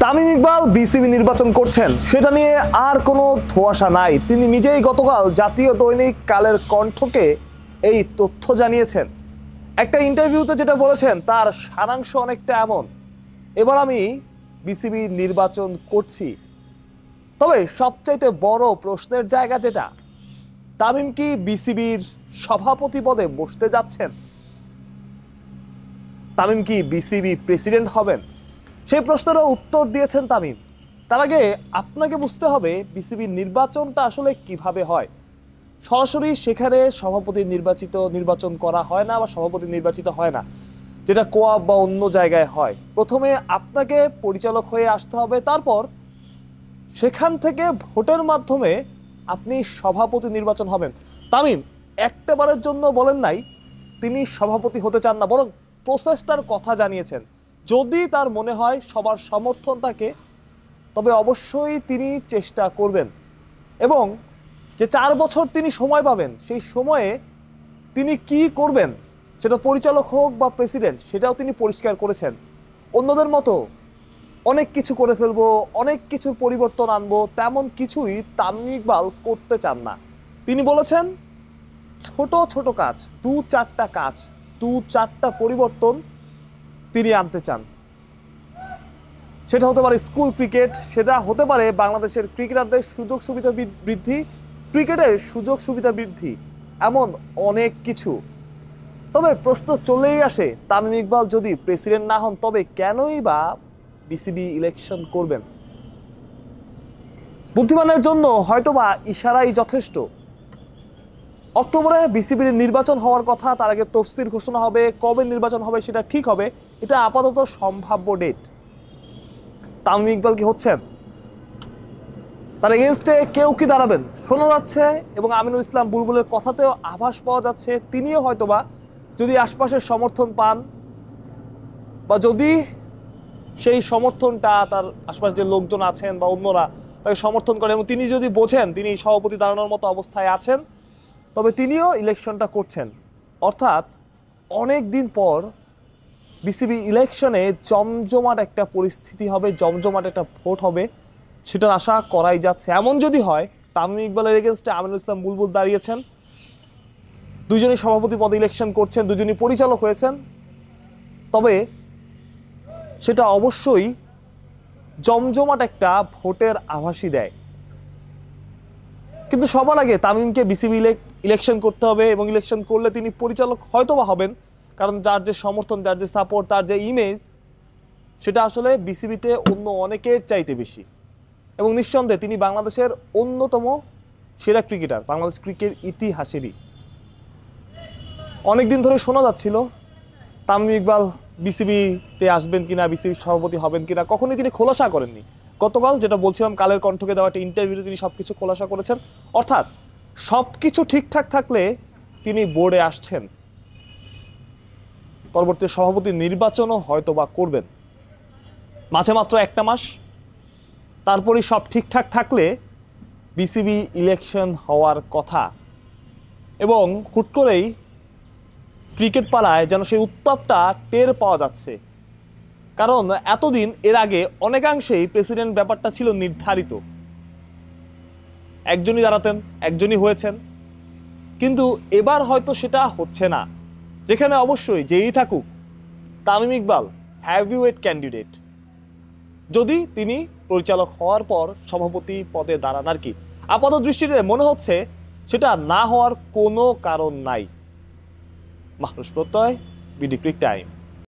Tamim Iqbal BCB নির্বাচন করছেন সেটা নিয়ে আর কোনো ধোঁয়াশা নাই। তিনি নিজেই গতকাল জাতীয় দৈনিক কালের কণ্ঠকে এই তথ্য জানিয়েছেন। একটা ইন্টারভিউতে যেটা বলেছেন তার সারাংশ অনেকটা এমন: এবার আমি বিসিবি নির্বাচন করছি। তবে সবচাইতে বড় প্রশ্নের জায়গা যেটা, তামিম কি বিসিবির সভাপতি পদে বসতে যাচ্ছেন? তামিম কি বিসিবি প্রেসিডেন্ট হবেন? সেই প্রশ্নেরও উত্তর দিয়েছেন তামিম। তার আগে আপনাকে বুঝতে হবে বিসিবি নির্বাচনটা আসলে কিভাবে হয়। সরাসরি সেখানে সভাপতি নির্বাচন করা হয় না বা সভাপতি নির্বাচিত হয় না, যেটা কোয়াব বা অন্য জায়গায় হয়। প্রথমে আপনাকে পরিচালক হয়ে আসতে হবে, তারপর সেখান থেকে ভোটের মাধ্যমে আপনি সভাপতি নির্বাচন হবেন। তামিম একটাবারের জন্য বলেন নাই তিনি সভাপতি হতে চান না, বরং প্রসেসটার কথা জানিয়েছেন। যদি তার মনে হয় সবার সমর্থন থাকে তবে অবশ্যই তিনি চেষ্টা করবেন, এবং যে 4 বছর তিনি সময় পাবেন সেই সময়ে তিনি কি করবেন, সেটা পরিচালক হোক বা প্রেসিডেন্ট, সেটাও তিনি পরিষ্কার করেছেন। অন্যদের মতো অনেক কিছু করে ফেলবো, অনেক কিছুর পরিবর্তন আনবো, তেমন কিছুই তামিম ইকবাল করতে চান না। তিনি বলেছেন ছোট ছোট কাজ, 2-4টা কাজ, 2-4টা পরিবর্তন তিনি আনতে চান। সেটা হতে পারে স্কুল ক্রিকেট, সেটা হতে পারে বাংলাদেশের ক্রিকেটারদের সুযোগ সুবিধা বৃদ্ধি, ক্রিকেটের সুযোগ সুবিধা বৃদ্ধি, এমন অনেক কিছু। তবে প্রশ্ন চলেই আসে, তামিম ইকবাল যদি প্রেসিডেন্ট না হন তবে কেনই বা বিসিবি ইলেকশন করবেন? বুদ্ধিমানের জন্য হয়তোবা ইশারাই যথেষ্ট। অক্টোবরে বিসিবির নির্বাচন হওয়ার কথা, তার আগে তফসিল ঘোষণা হবে, কবে নির্বাচন হবে সেটা ঠিক হবে। এটা আপাতত সম্ভাব্য ডেট। তামিম ইকবাল কি হচ্ছেন? তার এগেনস্টে কেউ কি দাঁড়াবেন শোনা যাচ্ছে, এবং আমিনুল ইসলাম বুলবুলের কথাতেও আভাস পাওয়া যাচ্ছে তিনিও হয়তোবা যদি আশপাশের সমর্থন পান, বা যদি সেই সমর্থনটা তার আশপাশে যে লোকজন আছেন বা অন্যরা তাকে সমর্থন করেন, এবং তিনি যদি বোঝেন তিনি সভাপতি দাঁড়ানোর মতো অবস্থায় আছেন, তবে তিনিও ইলেকশনটা করছেন। অর্থাৎ অনেক দিন পর বিসিবি ইলেকশনে জমজমাট একটা পরিস্থিতি হবে, জমজমাট একটা ভোট হবে, সেটার আশা করাই যাচ্ছে। এমন যদি হয় তামিম ইকবালের এগেনস্টে আমিনুল ইসলাম বুলবুল দাঁড়িয়েছেন, দুজনই সভাপতি পদে ইলেকশন করছেন, দুজনই পরিচালক হয়েছেন, তবে সেটা অবশ্যই জমজমাট একটা ভোটের আভাসই দেয়। কিন্তু সবার আগে তামিমকে বিসিবি ইলেকশন করতে হবে, এবং ইলেকশন করলে তিনি পরিচালক হয়তোবা হবেন, কারণ যার যে সমর্থন, যার যে সাপোর্ট, তার যে ইমেজ, সেটা আসলে বিসিবিতে অন্য অনেকের চাইতে বেশি। এবং নিঃসন্দেহে তিনি বাংলাদেশের অন্যতম সেরা ক্রিকেটার, বাংলাদেশ ক্রিকেট ইতিহাসেরই। অনেকদিন ধরে শোনা যাচ্ছিল তামিম ইকবাল বিসিবিতে আসবেন কিনা, বিসিবির সভাপতি হবেন কিনা, কখনোই তিনি খোলাসা করেননি। গতকাল যেটা বলছিলাম, কালের কণ্ঠকে দেওয়া একটা ইন্টারভিউতে তিনি সবকিছু খোলাসা করেছেন। অর্থাৎ সবকিছু ঠিকঠাক থাকলে তিনি বোর্ডে আসছেন, পরবর্তী সভাপতি নির্বাচনও হয়তো বা করবেন। মাঝে মাত্র 1টা মাস, তারপরই সব ঠিকঠাক থাকলে বিসিবি ইলেকশন হওয়ার কথা। এবং হুট করেই ক্রিকেট পাড়ায় যেন সেই উত্তাপটা টের পাওয়া যাচ্ছে, কারণ এতদিন এর আগে অনেকাংশেই প্রেসিডেন্ট ব্যাপারটা ছিল নির্ধারিত, একজনই দাঁড়াতেন, একজনই হয়েছেন। কিন্তু এবার হয়তো সেটা হচ্ছে না, যেখানে অবশ্যই যেই থাকুক তামিম ইকবাল হ্যাভিওয়েট ক্যান্ডিডেট, যদি তিনি পরিচালক হওয়ার পর সভাপতি পদে দাঁড়ান। আর কি আপাত দৃষ্টিতে মনে হচ্ছে সেটা না হওয়ার কোনো কারণ নাই। মাহরুজ প্রত্যয়, বিডি ক্রিক টাইম।